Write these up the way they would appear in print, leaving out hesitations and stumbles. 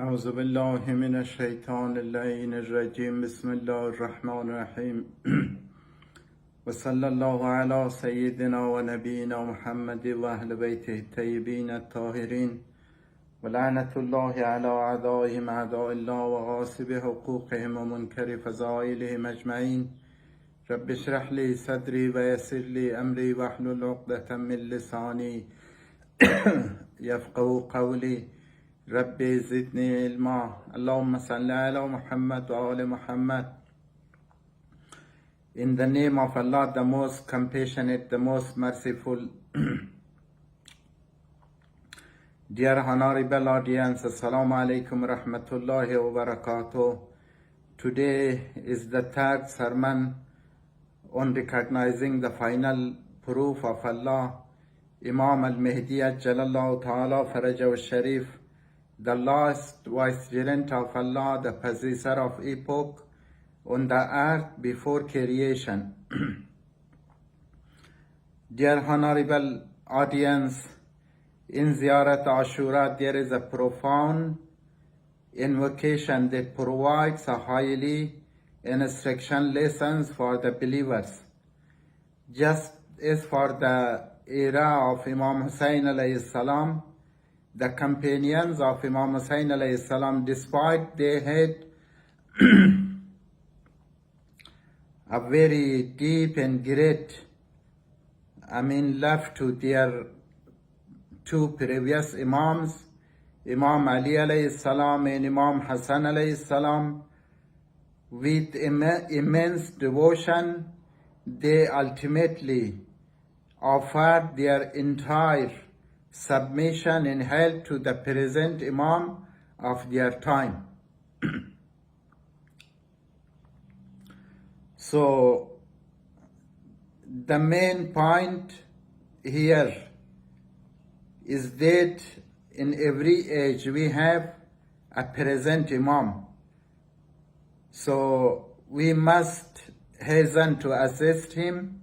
أعوذ بالله من الشيطان اللعين الرجيم بسم الله الرحمن الرحيم وصلى الله على سيدنا ونبينا محمد وأهل بيته الطيبين الطاهرين ولعنة الله على أعدائهم أعداء الله وغاصب حقوقهم ومنكر فضائلهم أجمعين رب اشرح لي صدري ويسر لي أمري واحلل عقدة من لساني يفقهوا قولي ربي زدني علما اللهم صل على محمد وآل Muhammad. In the name of Allah, the most compassionate, the most merciful. Dear honorable audience, Assalamu alaikum rahmatullahi wa barakatuh. Today is the third sermon on recognizing the final proof of Allah, Imam al-Mahdi Jalallahu Ta'ala Farajahu Sharif, the last vicegerent of Allah, the possessor of epoch on the earth before creation. Dear honorable audience, in Ziyarat Ashura there is a profound invocation that provides a highly instruction lessons for the believers. Just as for the era of Imam Hussain alayhi salam, the companions of Imam Hussain alayhi salam, despite they had a very deep and great love to their two previous Imams, Imam Ali alayhi salam and Imam Hassan alayhi salam, with immense devotion, they ultimately offered their entire submission and help to the present Imam of their time. So, the main point here is that in every age we have a present Imam. So, we must hasten to assist him.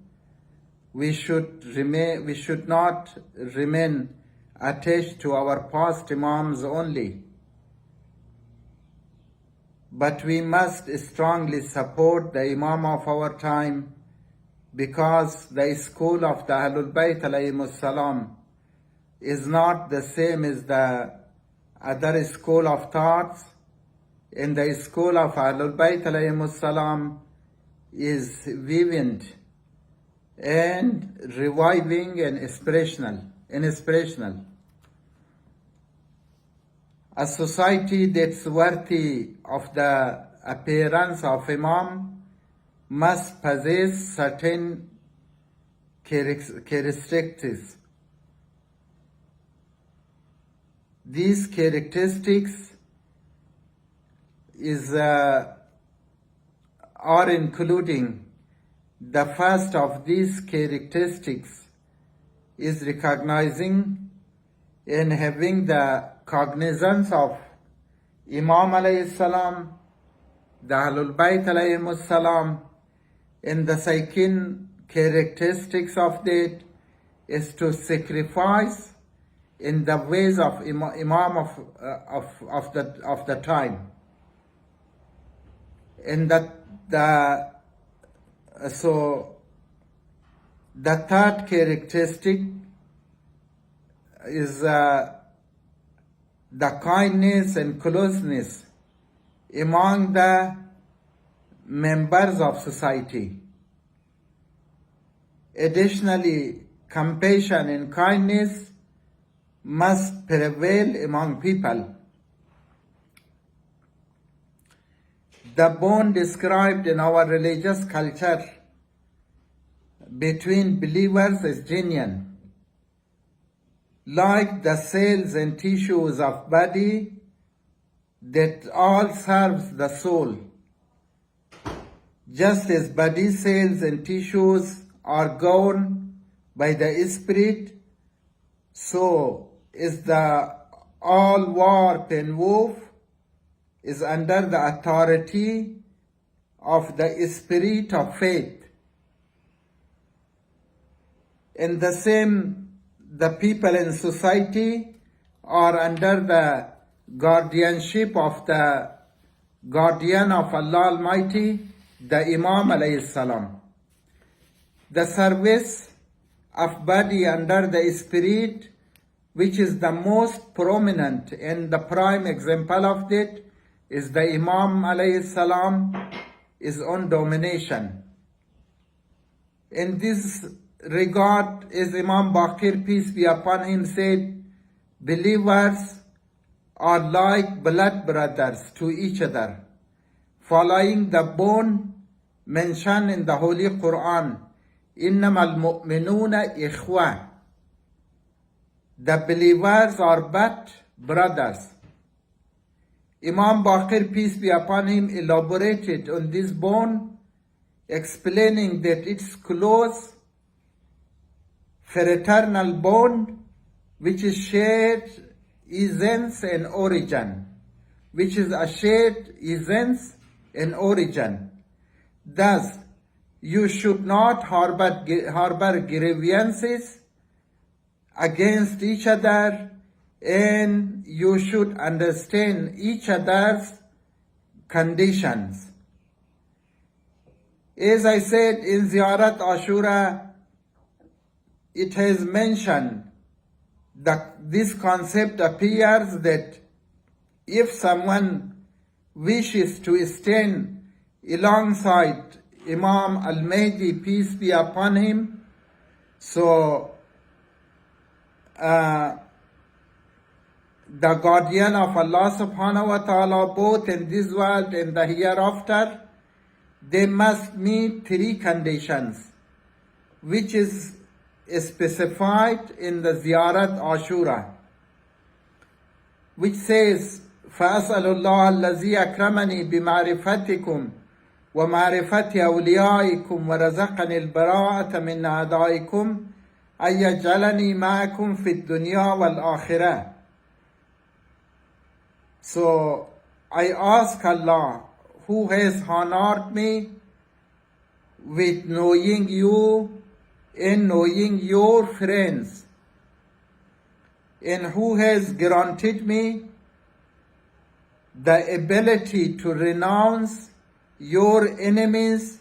We should not remain attached to our past Imams only, but we must strongly support the Imam of our time, because the school of the Ahlul Bayt alayhimus salam is not the same as the other school of thoughts. In the school of Ahlul Bayt alayhimus salam is vivid and reviving and inspirational. A society that's worthy of the appearance of Imam must possess certain characteristics. These characteristics are including. The first of these characteristics is recognizing and having the cognizance of Imam alayhi salam, the Ahlul Bayt alayhimus salam, and the second characteristics of that is to sacrifice in the ways of Imam of the time. And so the third characteristic is the kindness and closeness among the members of society. Additionally, compassion and kindness must prevail among people. The bond described in our religious culture between believers is genuine. Like the cells and tissues of body that all serves the soul. Just as body cells and tissues are governed by the spirit, so is the all warp and woof is under the authority of the spirit of faith. In the same, the people in society are under the guardianship of the guardian of Allah Almighty, the Imam alayhi salam. The service of body under the spirit, which is the most prominent and the prime example of it, is the Imam alayhi salam, his own domination. In this regard, as Imam Baqir, peace be upon him, said, believers are like blood brothers to each other, following the bond mentioned in the Holy Quran, إِنَّمَا الْمُؤْمِنُونَ إِخْوَةٌ. The believers are but brothers. Imam Baqir, peace be upon him, elaborated on this bond, explaining that it's close, fraternal bond, which is shared essence and origin, which is a shared essence and origin. Thus, you should not harbor grievances against each other, and you should understand each other's conditions. As I said, in Ziyarat Ashura, it has mentioned that this concept appears that if someone wishes to stand alongside Imam Al-Mahdi, peace be upon him, so the guardian of Allah subhanahu wa ta'ala, both in this world and the hereafter, they must meet three conditions, which is specified in the Ziyarat Ashura, which says, فَأَسْأَلُ اللَّهَ الَّذِي أَكْرَمَنِي بِمَعْرِفَتِكُمْ وَمَعْرِفَةِ أَوْلِيَائِكُمْ وَرَزَقَنِي الْبَرَاءَةَ مِنْ أَعْدَائِكُمْ أَنْ يَجْعَلَنِي مَعَكُمْ فِي الدُّنْيَا وَالْآخِرَةِ. So I ask Allah, who has honored me with knowing you and knowing your friends, and who has granted me the ability to renounce your enemies,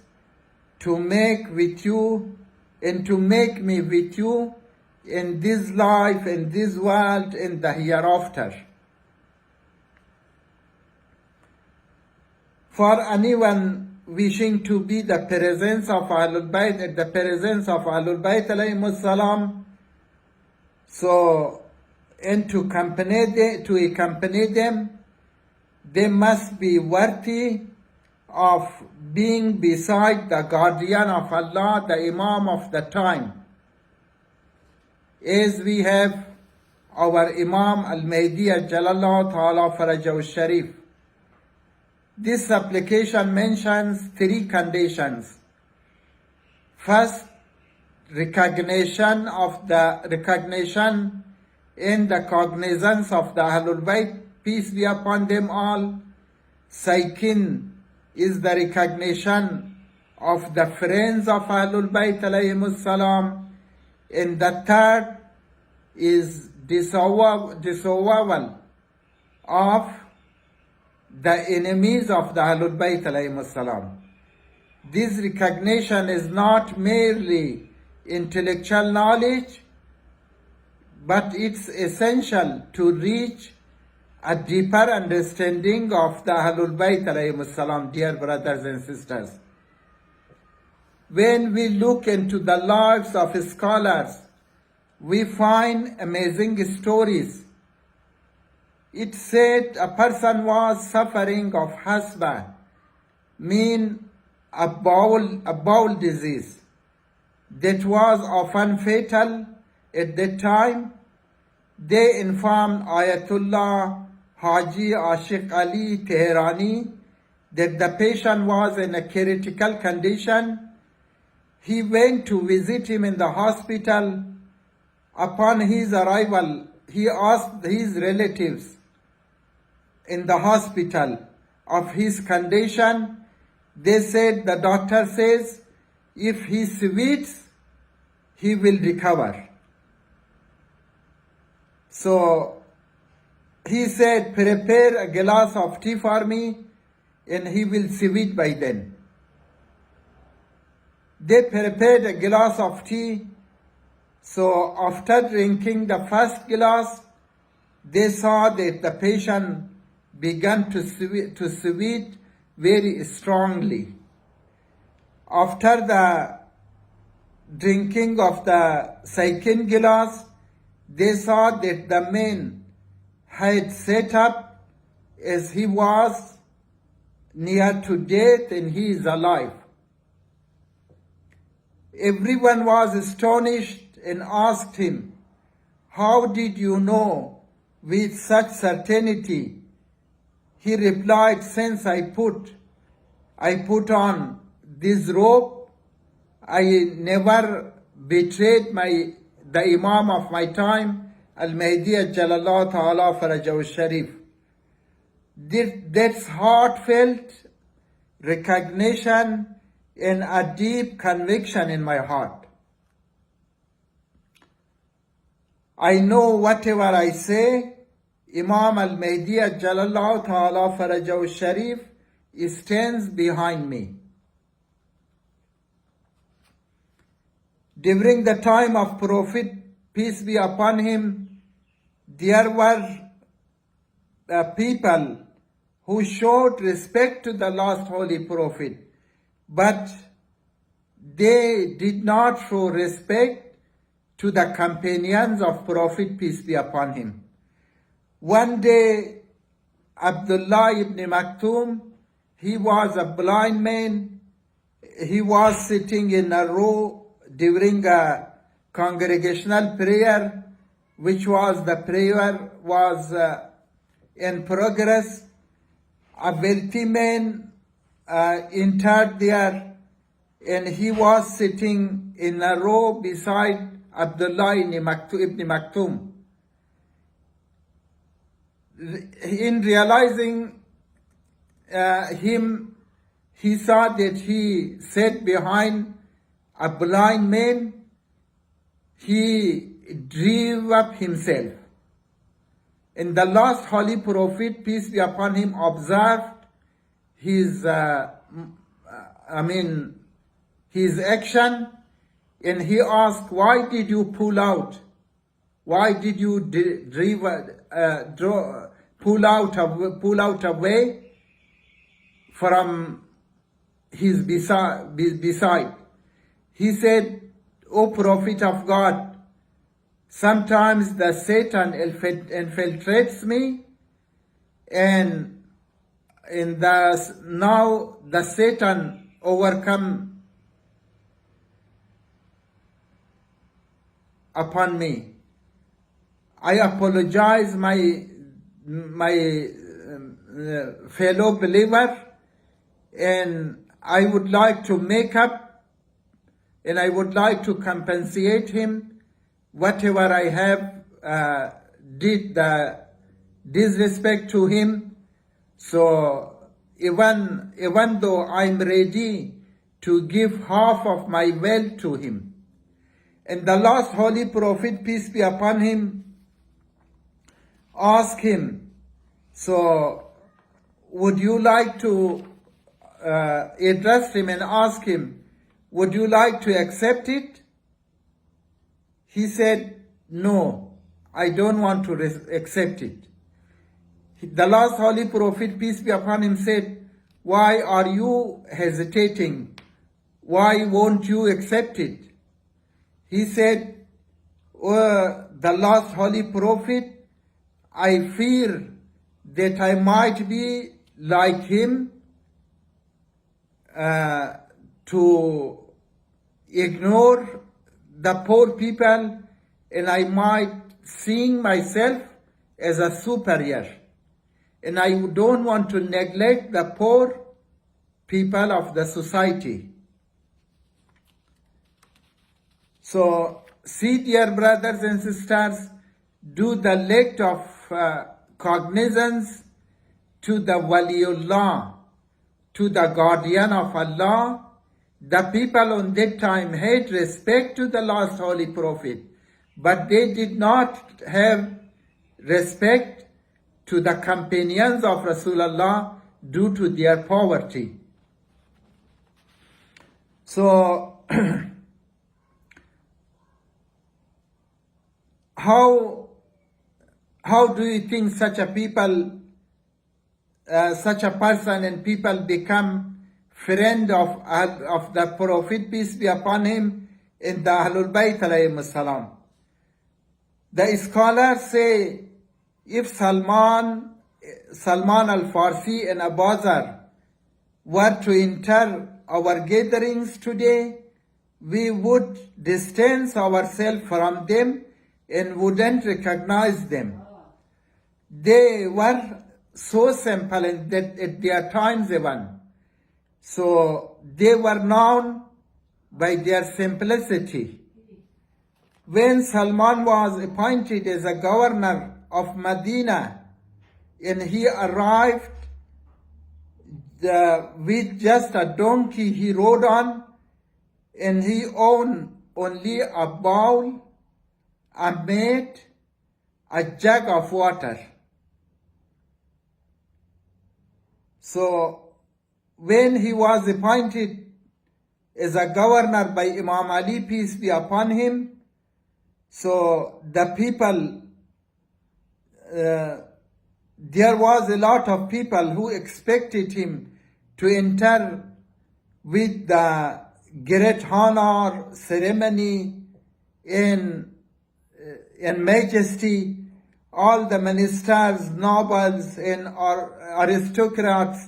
to make with you and to make me with you in this life, in this world, in the hereafter. For anyone wishing to be the presence of Ahlul Bayt, at the presence of Ahlul Bayt alayhimus salam, so, and to accompany them, they must be worthy of being beside the guardian of Allah, the Imam of the time. As we have our Imam Al-Mahdi Jalallah Ta'ala Farajahu Sharif. This application mentions three conditions. First, recognition and the cognizance of the Ahlul Bayt, peace be upon them all. Second is the recognition of the friends of Ahlul Bayt alayhimus salam. And the third is disavowal of the enemies of the Ahlul Bayt alayhimus salam. This recognition is not merely intellectual knowledge, but it's essential to reach a deeper understanding of the Ahlul Bayt alayhimus salam, dear brothers and sisters. When we look into the lives of scholars, we find amazing stories. It said a person was suffering of hasba, mean a bowel disease that was often fatal at that time. They informed Ayatollah Haji Ashiq Ali Teherani that the patient was in a critical condition. He went to visit him in the hospital. Upon his arrival, he asked his relatives in the hospital of his condition. They said, the doctor says, if he sweats, he will recover. So he said, prepare a glass of tea for me and he will sip it by then. They prepared a glass of tea. So after drinking the first glass, they saw that the patient began to sweat very strongly. After the drinking of the second glass, they saw that the man had sat up as he was near to death and he is alive. Everyone was astonished and asked him, "How did you know with such certainty?" He replied, "Since I put on this robe, I never betrayed the Imam of my time, Al-Mahdi Jalallah Ta'ala Farajahu Sharif." That's heartfelt recognition and a deep conviction in my heart. I know whatever I say, Imam Al-Mahdi Jalallah Ta'ala Farajahu Sharif stands behind me. During the time of Prophet, peace be upon him, there were people who showed respect to the last Holy Prophet, but they did not show respect to the companions of Prophet, peace be upon him. One day, Abdullah ibn Maktoum, he was a blind man. He was sitting in a row during a congregational prayer, which was the prayer was in progress. A wealthy man entered there and he was sitting in a row beside Abdullah ibn Maktoum. In realizing him, he saw that he sat behind a blind man. He drew up himself. And the last Holy Prophet, peace be upon him, observed his action, and he asked, "Why did you pull out? Why did you pull out away from his beside?" He said, "O Prophet of God, sometimes the Satan infiltrates me, and now the Satan overcome upon me. I apologize, my fellow believer, and I would like to make up, and I would like to compensate him whatever I have did the disrespect to him. So even though I'm ready to give half of my wealth to him." And the last Holy Prophet, peace be upon him, asked him, "So would you like to address him and ask him, would you like to accept it?" He said, "No, I don't want to accept it." The last Holy Prophet, peace be upon him, said, "Why are you hesitating? Why won't you accept it?" He said, "Oh, the last Holy Prophet, I fear that I might be like him, to ignore the poor people, and I might see myself as a superior. And I don't want to neglect the poor people of the society." So, see, dear brothers and sisters, do the act of cognizance to the Waliullah, to the guardian of Allah. The people on that time had respect to the last Holy Prophet, but they did not have respect to the companions of Rasulullah due to their poverty. So, how do you think such a person and people become friend of the Prophet, peace be upon him, in the Ahlul Bayt alayhim salam? The scholars say, if Salman al-Farsi and Abu Dharr were to enter our gatherings today, we would distance ourselves from them and wouldn't recognize them. They were so simple at their times even. So they were known by their simplicity. When Salman was appointed as a governor of Medina, and he arrived with just a donkey he rode on, and he owned only a bowl, a mat, a jug of water. So when he was appointed as a governor by Imam Ali, peace be upon him, so the people, there was a lot of people who expected him to enter with the great honor, ceremony, and majesty. All the ministers, nobles, and aristocrats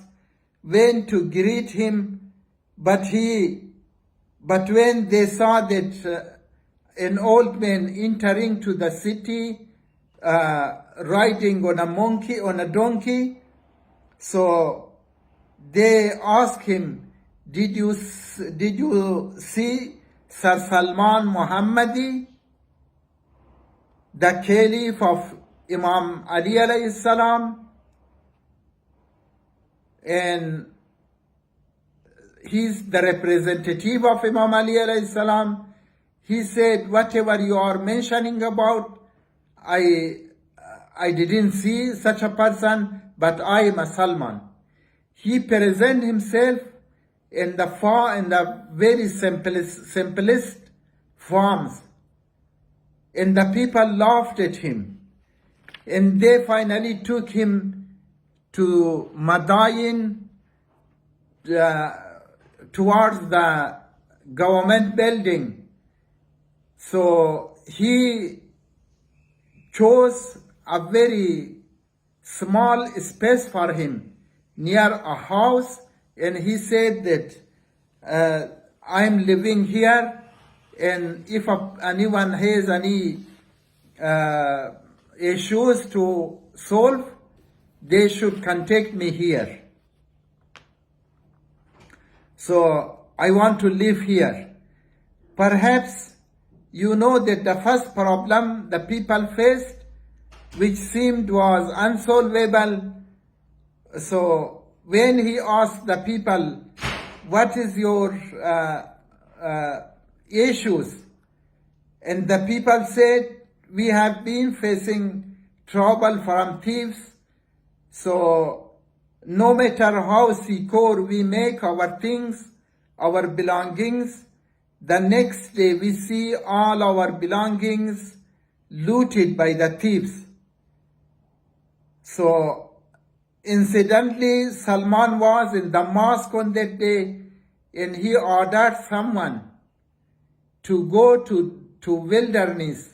went to greet him, but when they saw that an old man entering to the city, riding on a donkey, so they asked him, did you see Sir Salman Muhammadi, the Caliph of Imam Ali alayhi salam? And he's the representative of Imam Ali alayhi salam. He said, whatever you are mentioning about, I didn't see such a person, but I am a Salman. He presented himself in the very simplest forms, and the people laughed at him, and they finally took him to Madain, towards the government building. So he chose a very small space for him near a house, and he said that I'm living here, and if anyone has any issues to solve, they should contact me here. So I want to live here. Perhaps you know that the first problem the people faced, which seemed was unsolvable. So when he asked the people, what is your issues? And the people said, we have been facing trouble from thieves. So no matter how secure we make our things, our belongings, the next day we see all our belongings looted by the thieves. So incidentally, Salman was in the mosque on that day, and he ordered someone to go to wilderness,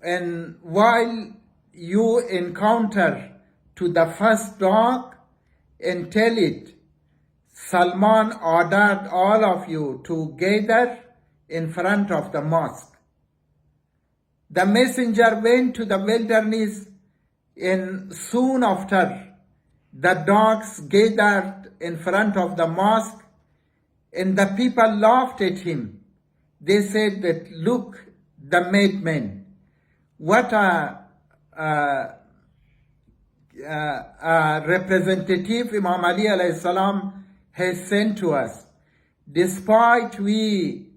and while you encounter to the first dog and tell it, Salman ordered all of you to gather in front of the mosque. The messenger went to the wilderness, and soon after, the dogs gathered in front of the mosque, and the people laughed at him. They said that, look, the madman, what a representative Imam Ali alayhi salam has sent to us. Despite we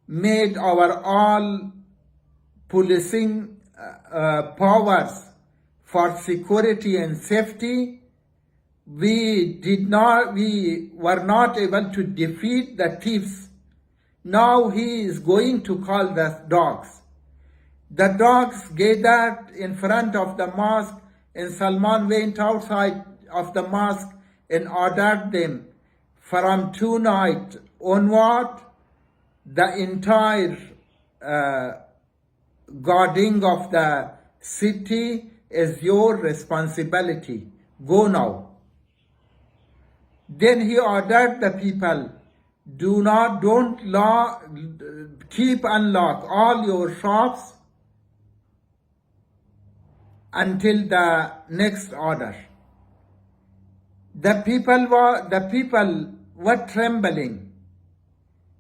made our all policing powers for security and safety. We were not able to defeat the thieves. Now he is going to call the dogs. The dogs gathered in front of the mosque, and Salman went outside of the mosque and ordered them from tonight onward, the entire guarding of the city is your responsibility. Go now. Then he ordered the people, don't keep unlock all your shops until the next order. The people were trembling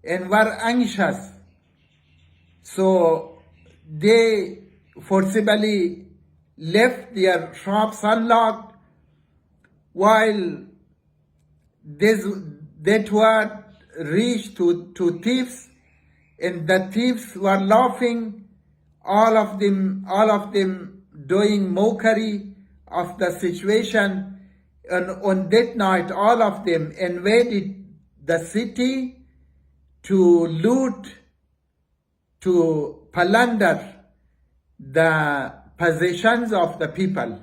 and were anxious. So they forcibly left their shops unlocked while that were reached to thieves, and the thieves were laughing, all of them doing mockery of the situation. And on that night, all of them invaded the city to loot, to plunder the possessions of the people.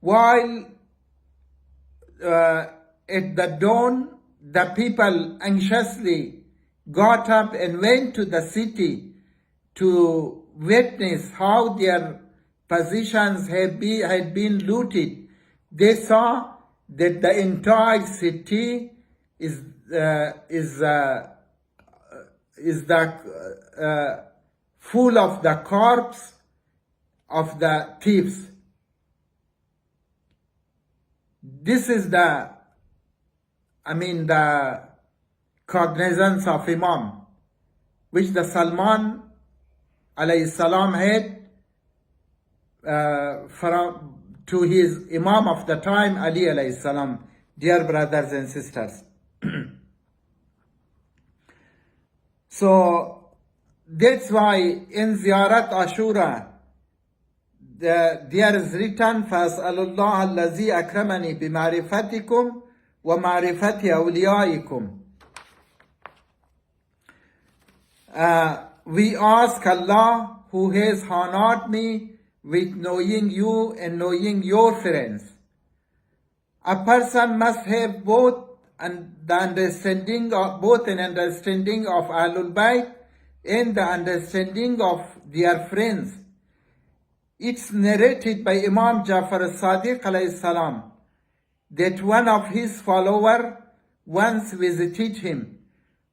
While at the dawn, the people anxiously got up and went to the city to witness how their possessions had been looted. They saw that the entire city is full of the corpse of the thieves. This is the cognizance of Imam, which the Salman alayhi salam had to his Imam of the time, Ali alayhi salam. Dear brothers and sisters. So that's why in Ziyarat Ashura, there is written, فَأَسْأَلُ اللَّهَ الَّذِي أَكْرَمَنِي بِمَعْرِفَتِكُمْ وَمَعْرِفَةِ أَوْلِيَائِكُمْ. We ask Allah, who has honored me with knowing you and knowing your friends. A person must have both an understanding of Ahlul Bayt and the understanding of their friends. It's narrated by Imam Jafar as-Sadiq alayhi salam that one of his followers once visited him.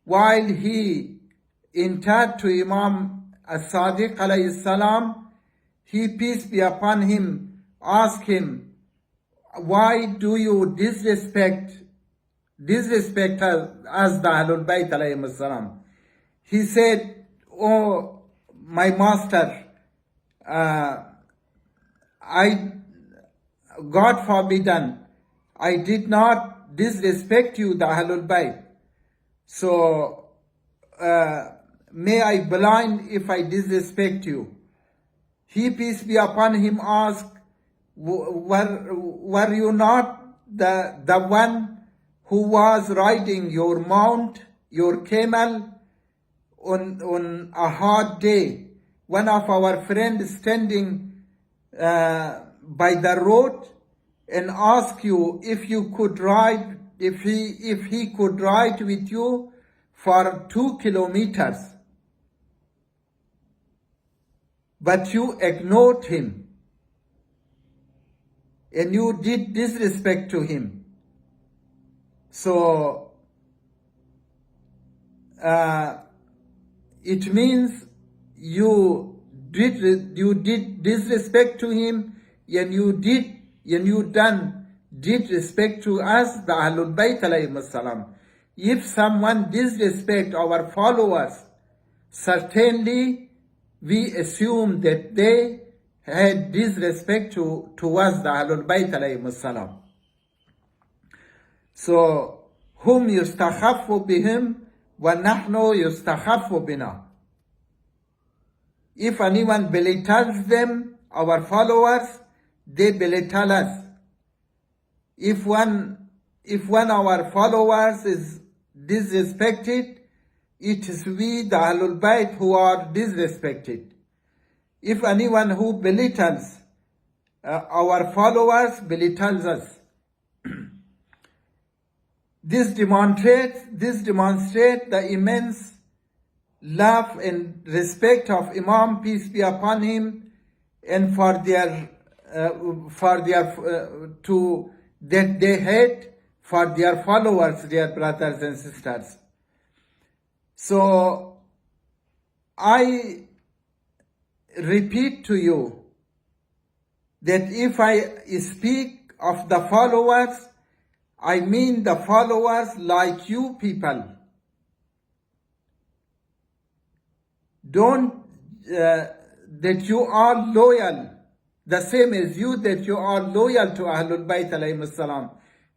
While he entered to Imam as-Sadiq alayhi salam, he, peace be upon him, asked him, why do you disrespect us, the Ahlul Bayt alayhi salam? He said, oh my master, God forbidden, I did not disrespect you, the Ahlul Bayt. So may I blind if I disrespect you. He, peace be upon him, asked, were you not the one who was riding your mount, your camel, on a hot day? One of our friends standing by the road and ask you if he could ride with you for 2 kilometers, but you ignored him and you did disrespect to him. So it means you did disrespect to him, and you did respect to us, the Ahlul Bayt alayhim salam. If someone disrespect our followers, certainly we assume that they had disrespect to us, the Ahlul Bayt alayhim salam. So, hum yustakhafu bihim wa nahnu yustakhafu bina. If anyone belittles them, our followers, they belittle us. If one of our followers is disrespected, it is we, the Ahlul Bayt, who are disrespected. If anyone who belittles our followers belittles us. This demonstrates the immense love and respect of Imam, peace be upon him, and for their that they had for their followers, dear brothers and sisters. So I repeat to you that if I speak of the followers, I mean the followers like you people. Don't that you are loyal, the same as you, that you are loyal to Ahlul Bayt alayhim salam.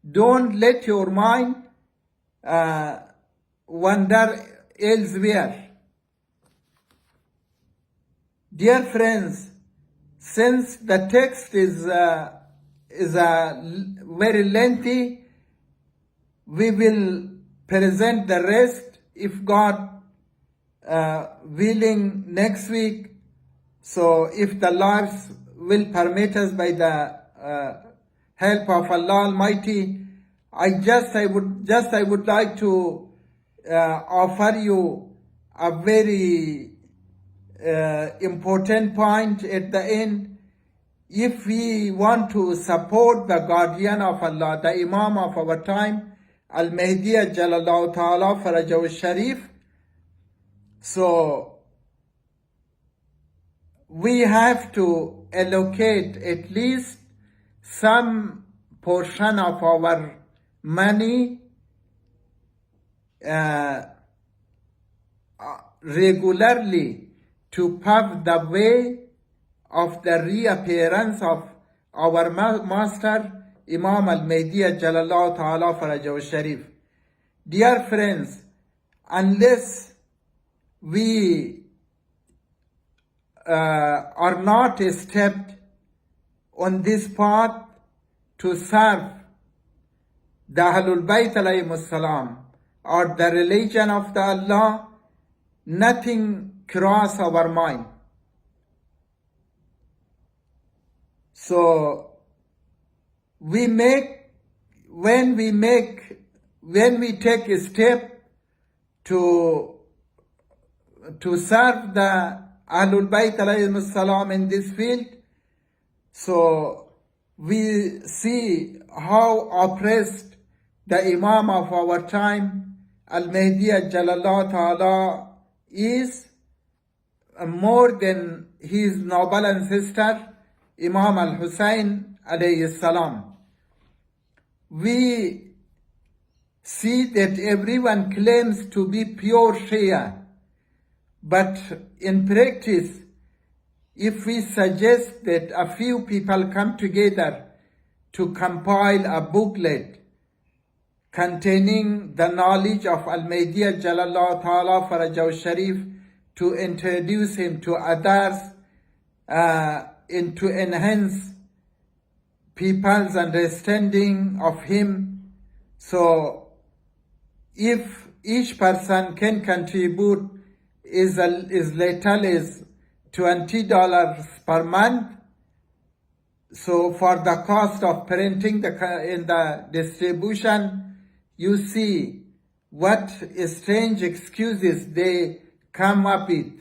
Don't let your mind wander elsewhere. Dear friends, since the text is very lengthy, we will present the rest if God willing next week. So if the lives will permit us by the help of Allah Almighty, I would like to offer you a very important point at the end. If we want to support the guardian of Allah, the Imam of our time, Al-Mahdi Jalallahu Ta'ala Farajahu Sharif, so we have to allocate at least some portion of our money regularly to pave the way of the reappearance of our master Imam Al-Mahdi Jalallahu Ta'ala Farajahu Sharif. Dear friends, unless we are not stepped on this path to serve the Ahlul Bayt alayhim salam or the religion of the Allah, nothing cross our mind. So when we take a step to serve the Ahlul Bayt alayhim salam in this field, so we see how oppressed the Imam of our time, Al-Mahdi Jalallah Ta'ala, is, more than his noble ancestor, Imam Al-Hussein alayhi salam. We see that everyone claims to be pure Shia, but in practice, if we suggest that a few people come together to compile a booklet containing the knowledge of Al-Mahdi Jalallah Ta'ala Farajahu Sharif, to introduce him to others and to enhance people's understanding of him. So if each person can contribute as little as $20 per month, so for the cost of printing in the distribution, you see what strange excuses they come up with.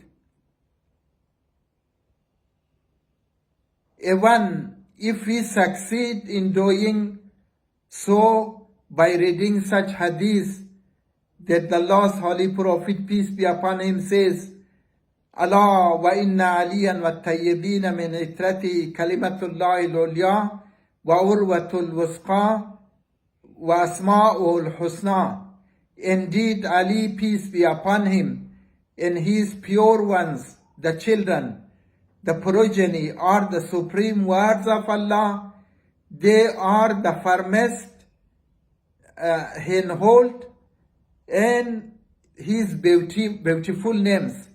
Even if we succeed in doing so by reading such hadith that the Lord's Holy Prophet, peace be upon him, says, Allah wa inna aliyan wa tayyibina min itrati kalimatullahi al-ulya wa urwatul wusqa wa asma'ul husna. Indeed, Ali, peace be upon him, and his pure ones, the children, the progeny, are the supreme words of Allah. They are the firmest handhold, and his beautiful names.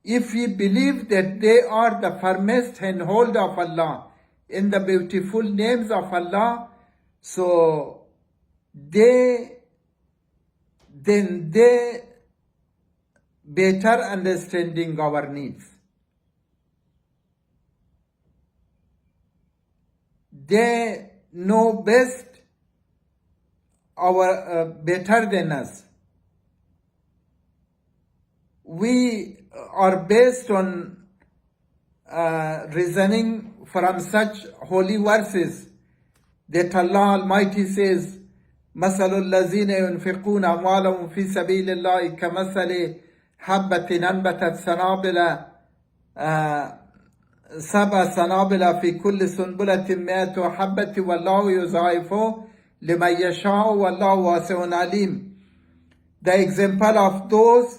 if we believe that they are the firmest handhold of Allah in the beautiful names of Allah, so they better understanding our needs. They know best our better than us. We are based on reasoning from such holy verses that Allah Almighty says, مثل الذين ينفقون أموالهم في سبيل الله كمثل حبة أنبتت سبع سنابل في كل سنبلة 100 حبة والله يضاعف لمن يشاء والله واسع عليم. The example of those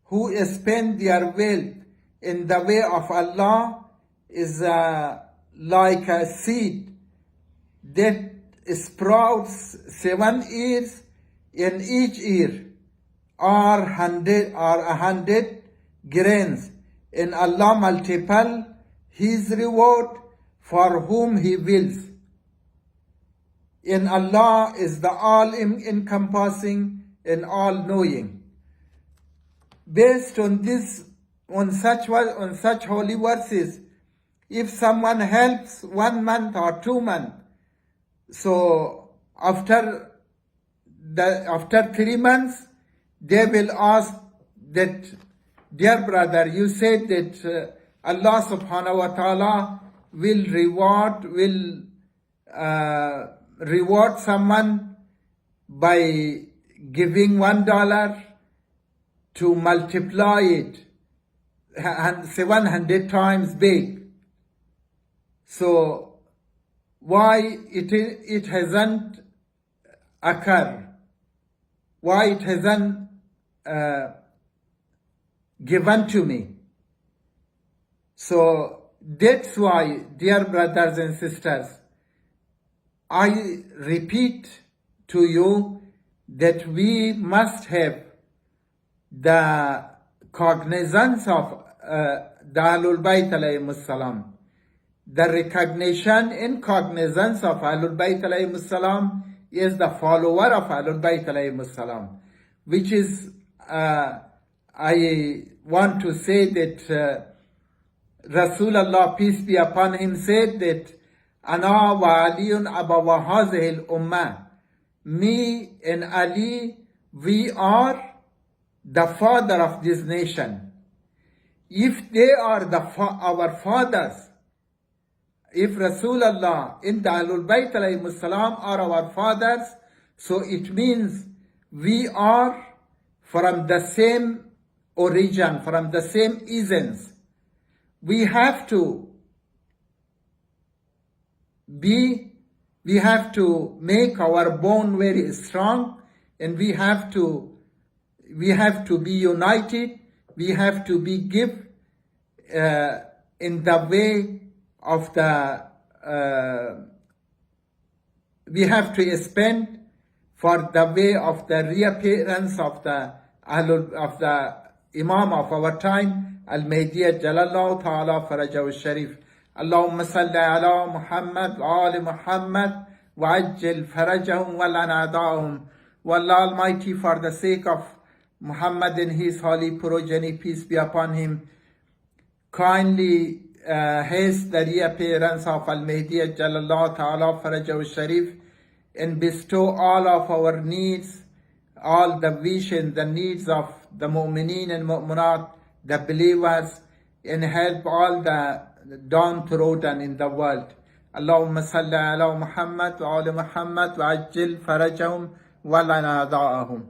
who spend their wealth in the way of Allah is like a seed that sprouts 7 ears, in each ear are 100 grains, and Allah multiple His reward for whom He wills. And Allah is the all-encompassing and all-knowing. Based on this, on such holy verses, if someone helps 1 month or 2 months, so after 3 months, they will ask that, dear brother, you said that Allah subhanahu wa ta'ala will reward someone by giving $1 to multiply it 700 times big. So why it hasn't occurred? Why it hasn't given to me? So that's why, dear brothers and sisters, I repeat to you that we must have the cognizance of the Ahlul Bayt alayhimus salam. The recognition and cognizance of Ahlul Bayt alayhimus salam is the follower of Ahlul Bayt alayhimus salam, which is, I want to say that Rasulullah, peace be upon him, said that Ana wa Aliyun abawa hazihil ummah. Me and Ali, we are the father of this nation. If they are our fathers, if Rasulullah in the Ahlul Bayt alayhimus salam are our fathers, so it means we are from the same origin, from the same essence. We have to make our bond very strong, and we have to be united. We have to be give in the way of we have to spend for the way of the reappearance of the Imam of our time, Al-Mahdi Jalallahu Ta'ala Farajahu Sharif. Allahumma salli ala Muhammad wa ali Muhammad wa ajjil farajahum wa lanadahum. O Allah Almighty, for the sake of Muhammad and his holy progeny, peace be upon him, kindly haste the reappearance of Al-Mahdi Jalallahu Ta'ala Farajahu Sharif, and bestow all of our needs, all the vision, the needs of the mu'mineen and mu'minat, the believers, and help all the downtrodden in the world. Allahumma salli ala Muhammad wa ala Muhammad wa ajil farajahum wa lana da'ahum.